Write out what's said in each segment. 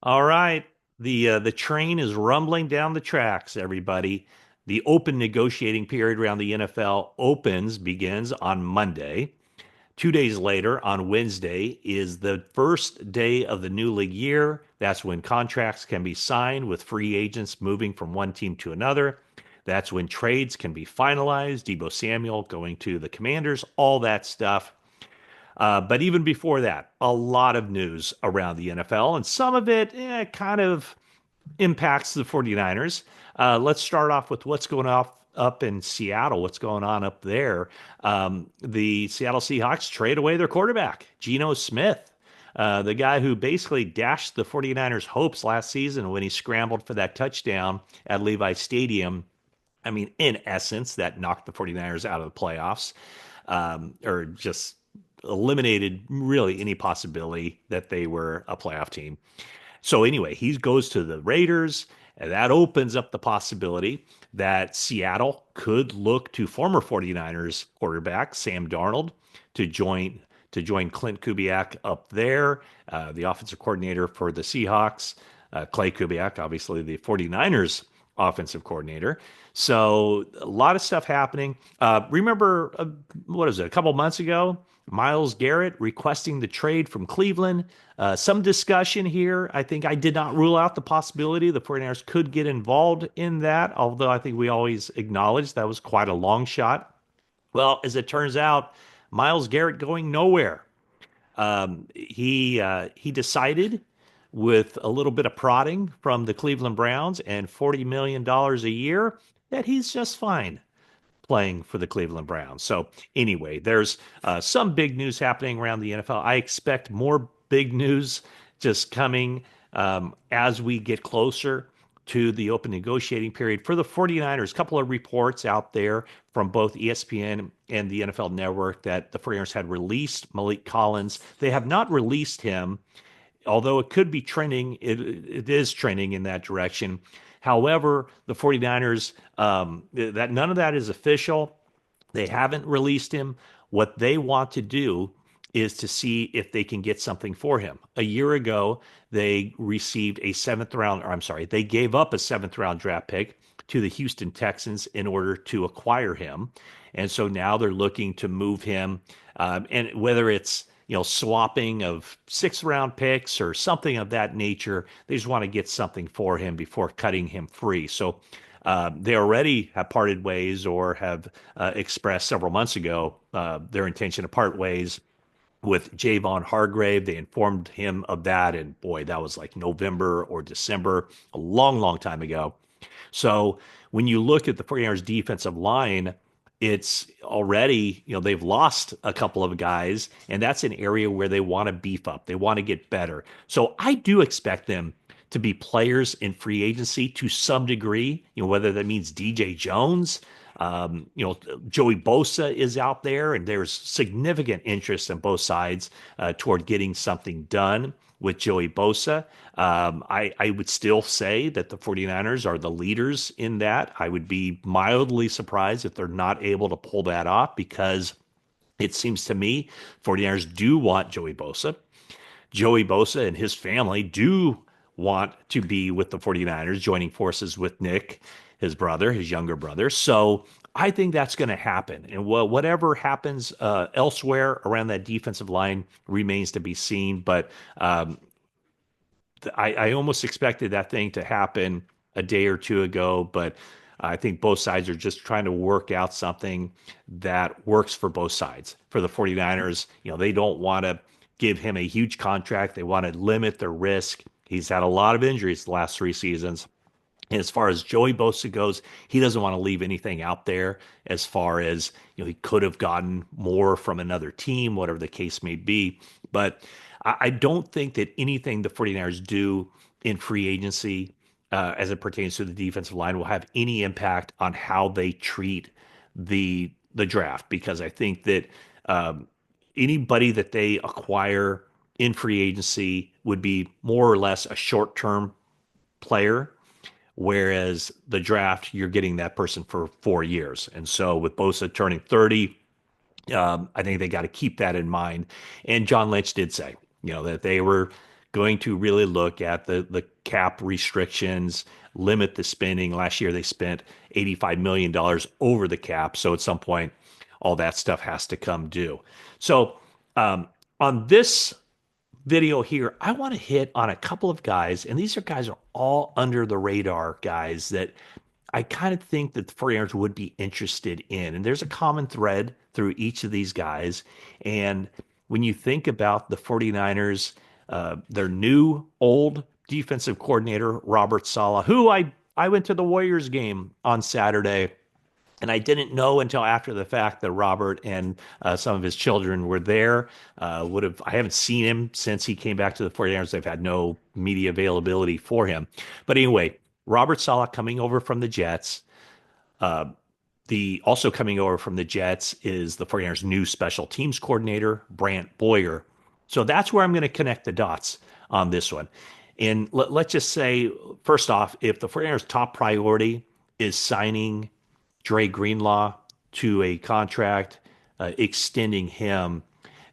All right. The train is rumbling down the tracks, everybody. The open negotiating period around the NFL begins on Monday. 2 days later, on Wednesday, is the first day of the new league year. That's when contracts can be signed with free agents moving from one team to another. That's when trades can be finalized. Debo Samuel going to the Commanders, all that stuff. But even before that, a lot of news around the NFL, and some of it kind of impacts the 49ers. Let's start off with what's going off up in Seattle. What's going on up there? The Seattle Seahawks trade away their quarterback, Geno Smith. The guy who basically dashed the 49ers' hopes last season when he scrambled for that touchdown at Levi Stadium. I mean, in essence, that knocked the 49ers out of the playoffs, or just eliminated really any possibility that they were a playoff team. So anyway, he goes to the Raiders, and that opens up the possibility that Seattle could look to former 49ers quarterback Sam Darnold to join Clint Kubiak up there, the offensive coordinator for the Seahawks, Clay Kubiak, obviously the 49ers offensive coordinator. So a lot of stuff happening. Remember, what is it, a couple months ago? Myles Garrett requesting the trade from Cleveland. Some discussion here. I think I did not rule out the possibility the 49ers could get involved in that, although I think we always acknowledged that was quite a long shot. Well, as it turns out, Myles Garrett going nowhere. He decided with a little bit of prodding from the Cleveland Browns and $40 million a year that he's just fine playing for the Cleveland Browns. So anyway, there's some big news happening around the NFL. I expect more big news just coming as we get closer to the open negotiating period for the 49ers. A couple of reports out there from both ESPN and the NFL Network that the 49ers had released Malik Collins. They have not released him, although it could be trending. It is trending in that direction. However, the 49ers, that none of that is official. They haven't released him. What they want to do is to see if they can get something for him. A year ago, they received a seventh round, or I'm sorry, they gave up a seventh round draft pick to the Houston Texans in order to acquire him. And so now they're looking to move him. And whether it's swapping of sixth round picks or something of that nature. They just want to get something for him before cutting him free. So they already have parted ways or have expressed several months ago their intention to part ways with Javon Hargrave. They informed him of that. And boy, that was like November or December, a long, long time ago. So when you look at the 49ers defensive line, it's already, they've lost a couple of guys, and that's an area where they want to beef up. They want to get better. So I do expect them to be players in free agency to some degree, whether that means DJ Jones, Joey Bosa is out there, and there's significant interest in both sides toward getting something done with Joey Bosa. I would still say that the 49ers are the leaders in that. I would be mildly surprised if they're not able to pull that off because it seems to me 49ers do want Joey Bosa. Joey Bosa and his family do want to be with the 49ers, joining forces with Nick, his brother, his younger brother. So I think that's going to happen. And whatever happens elsewhere around that defensive line remains to be seen. But I almost expected that thing to happen a day or two ago, but I think both sides are just trying to work out something that works for both sides. For the 49ers, they don't want to give him a huge contract. They want to limit their risk. He's had a lot of injuries the last 3 seasons. And as far as Joey Bosa goes, he doesn't want to leave anything out there as far as, he could have gotten more from another team, whatever the case may be. But I don't think that anything the 49ers do in free agency as it pertains to the defensive line will have any impact on how they treat the draft, because I think that anybody that they acquire in free agency would be more or less a short-term player. Whereas the draft, you're getting that person for 4 years. And so with Bosa turning 30, I think they got to keep that in mind. And John Lynch did say, that they were going to really look at the cap restrictions, limit the spending. Last year they spent $85 million over the cap. So at some point, all that stuff has to come due. So um, on this video here, I want to hit on a couple of guys, and these are guys are all under the radar guys that I kind of think that the 49ers would be interested in. And there's a common thread through each of these guys. And when you think about the 49ers, their new old defensive coordinator, Robert Saleh, who I went to the Warriors game on Saturday. And I didn't know until after the fact that Robert and some of his children were there. I haven't seen him since he came back to the 49ers. They've had no media availability for him. But anyway, Robert Saleh coming over from the Jets. Uh, the also coming over from the Jets is the 49ers new special teams coordinator, Brant Boyer. So that's where I'm going to connect the dots on this one. And let's just say, first off, if the 49ers top priority is signing Dre Greenlaw to a contract, extending him,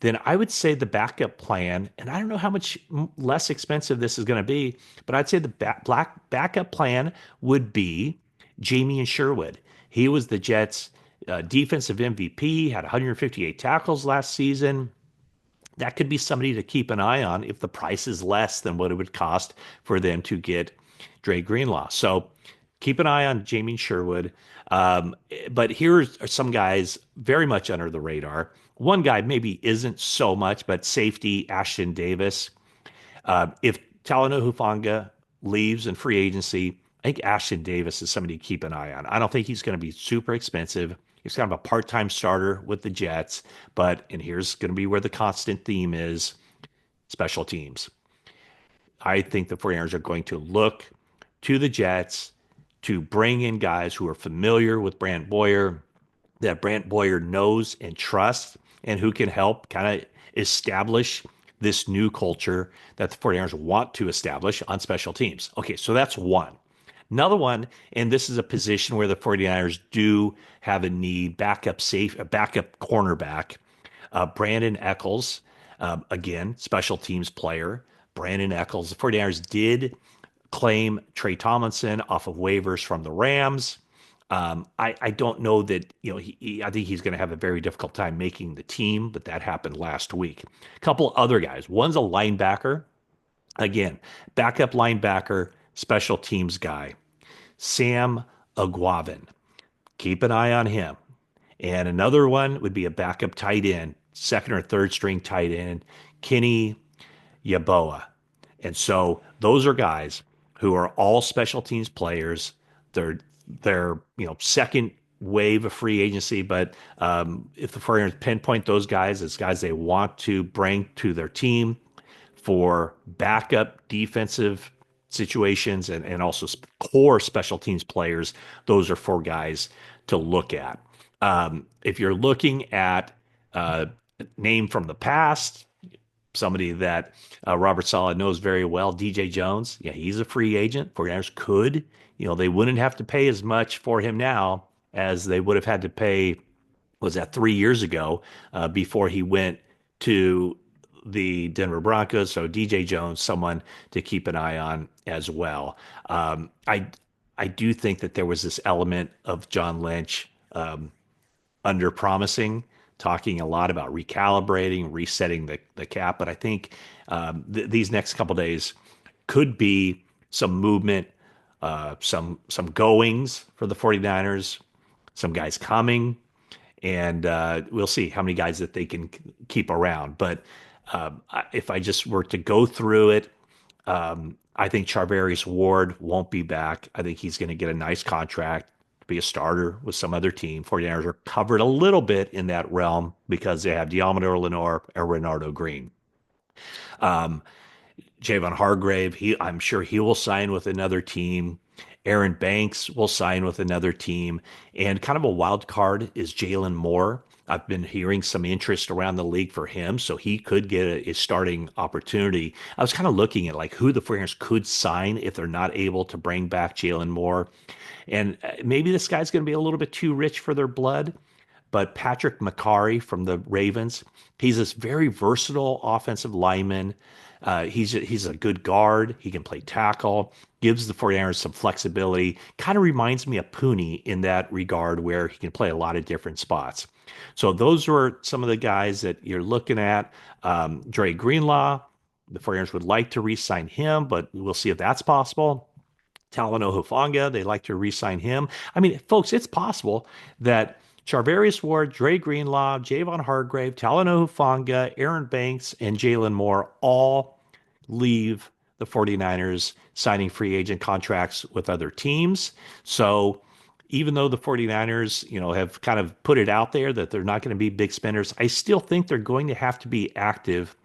then I would say the backup plan, and I don't know how much less expensive this is going to be, but I'd say the backup plan would be Jamie and Sherwood. He was the Jets' defensive MVP, had 158 tackles last season. That could be somebody to keep an eye on if the price is less than what it would cost for them to get Dre Greenlaw. So keep an eye on Jamie Sherwood. But here are some guys very much under the radar. One guy maybe isn't so much, but safety Ashton Davis. If Talanoa Hufanga leaves in free agency, I think Ashton Davis is somebody to keep an eye on. I don't think he's going to be super expensive. He's kind of a part-time starter with the Jets, and here's going to be where the constant theme is: special teams. I think the 49ers are going to look to the Jets to bring in guys who are familiar with Brant Boyer, that Brant Boyer knows and trusts, and who can help kind of establish this new culture that the 49ers want to establish on special teams. Okay, so that's one. Another one, and this is a position where the 49ers do have a need, a backup cornerback, Brandon Eccles, again, special teams player. Brandon Eccles, the 49ers did claim Trey Tomlinson off of waivers from the Rams. I don't know that, I think he's going to have a very difficult time making the team, but that happened last week. A couple other guys. One's a linebacker. Again, backup linebacker, special teams guy. Sam Aguavin. Keep an eye on him. And another one would be a backup tight end, second or third string tight end, Kenny Yaboa. And so those are guys who are all special teams players. They're second wave of free agency, but if the 49ers pinpoint those guys as guys they want to bring to their team for backup defensive situations and also core special teams players, those are four guys to look at. If you're looking at name from the past, somebody that Robert Saleh knows very well, DJ Jones. Yeah, he's a free agent. 49ers could, they wouldn't have to pay as much for him now as they would have had to pay, was that 3 years ago, before he went to the Denver Broncos. So DJ Jones, someone to keep an eye on as well. I do think that there was this element of John Lynch under promising, talking a lot about recalibrating, resetting the cap. But I think these next couple days could be some movement, some goings for the 49ers, some guys coming, and we'll see how many guys that they can keep around. But if I just were to go through it, I think Charvarius Ward won't be back. I think he's going to get a nice contract to be a starter with some other team. 49ers are covered a little bit in that realm because they have Diamador Lenore and Renardo Green. Javon Hargrave, I'm sure he will sign with another team. Aaron Banks will sign with another team. And kind of a wild card is Jalen Moore. I've been hearing some interest around the league for him, so he could get a starting opportunity. I was kind of looking at like who the 49ers could sign if they're not able to bring back Jalen Moore. And maybe this guy's going to be a little bit too rich for their blood, but Patrick McCarry from the Ravens, he's this very versatile offensive lineman. He's a good guard. He can play tackle, gives the 49ers some flexibility. Kind of reminds me of Pooney in that regard, where he can play a lot of different spots. So those were some of the guys that you're looking at. Dre Greenlaw, the 49ers would like to re-sign him, but we'll see if that's possible. Talanoa Hufanga, they like to re-sign him. I mean, folks, it's possible that Charvarius Ward, Dre Greenlaw, Javon Hargrave, Talanoa Hufanga, Aaron Banks, and Jalen Moore all leave the 49ers signing free agent contracts with other teams. So even though the 49ers, have kind of put it out there that they're not going to be big spenders, I still think they're going to have to be active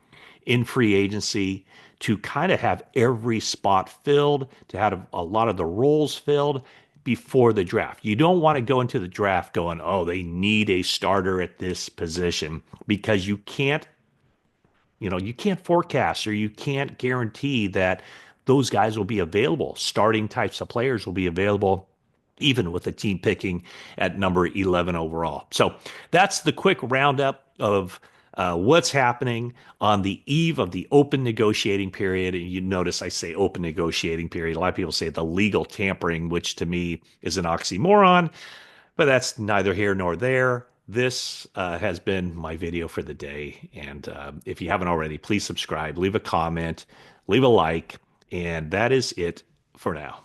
in free agency to kind of have every spot filled, to have a lot of the roles filled before the draft. You don't want to go into the draft going, oh, they need a starter at this position, because you can't forecast, or you can't guarantee that those guys will be available. Starting types of players will be available even with the team picking at number 11 overall. So that's the quick roundup of what's happening on the eve of the open negotiating period. And you notice I say open negotiating period. A lot of people say the legal tampering, which to me is an oxymoron, but that's neither here nor there. This has been my video for the day. And if you haven't already, please subscribe, leave a comment, leave a like, and that is it for now.